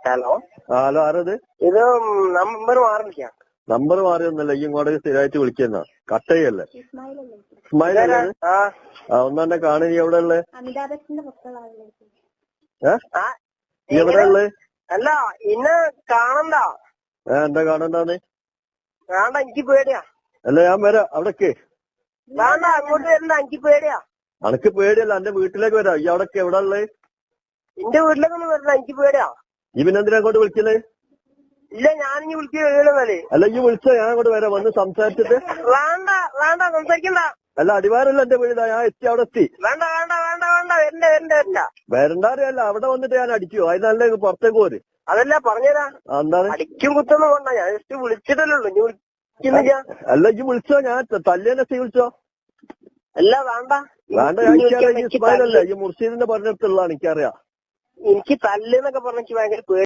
Hello hello ആരത്? ഇത് number മാറി വിളിക്കാം. നമ്പർ മാറിയൊന്നല്ല, ഈ ഇങ്ങോട്ട് സ്ഥിരമായിട്ട് വിളിക്കുന്ന കട്ട് ചെയ്യല്ലേ? ഇസ്മായിൽ അല്ലേ? ഒന്നെ കാണുക. നീ എവിടെ ഉള്ളേ? നീ എവിടെ ഉള്ളേ? അല്ല ഇന്ന് കാണണ്ട. എന്താ കാണണ്ടാന്ന്? വേണ്ട, എനിക്ക് പേടിയാ. അല്ല ഞാൻ വരാം അവിടേക്ക്. വേണ്ട, അങ്ങോട്ട് വരണ്ട, എനിക്ക് പേടിയാ. അനക്ക് പേടിയല്ല, എന്റെ വീട്ടിലേക്ക് വരാം. ഈ അവിടേക്ക് എവിടെ ഉള്ളേ? എന്റെ വീട്ടിലേക്കൊന്നും വരണ്ട, എനിക്ക് പേടിയാ. ഈ പിന്നെന്തിനാ അങ്ങോട്ട് വിളിക്കലേ? ഇല്ല, ഞാനിനി വിളിക്കുന്നല്ലേ. അല്ല ഈ വിളിച്ചോ, ഞാൻ അങ്ങോട്ട് വരാം, വന്ന് സംസാരിച്ചിട്ട്. വേണ്ട വേണ്ട, സംസാരിക്കണ്ട. അല്ല അടിവാരല്ല എന്റെ വീടാ, ഞാൻ എത്തി അവിടെ എത്തി. വേണ്ട വേണ്ട വേണ്ട വേണ്ട, വരണ്ട. വരണ്ടാറിയല്ല, അവിടെ വന്നിട്ട് ഞാൻ അടിക്കുവോ? അതിനല്ലേ പുറത്തേക്ക് പോര്. അതല്ല പറഞ്ഞതാ. എന്താണ് അടിക്കും കുത്തൊന്നും വേണ്ട, ഞാൻ ജസ്റ്റ് വിളിച്ചിട്ടല്ലേ ഉള്ളൂ. നീ വിളിക്കുന്നില്ല. അല്ല ഈ വിളിച്ചോ, ഞാൻ തല്ലേനെ വിളിച്ചോ? അല്ല വേണ്ട വേണ്ട, എനിക്കറിയാം ഈ ഇസ്മായിലല്ലേ, ഈ മുർഷീദിന്റെ പറഞ്ഞിടത്തുള്ള എനിക്കറിയാം. എനിക്ക് തല്ല് എന്നൊക്കെ പറഞ്ഞ ഭയങ്കര പേടി.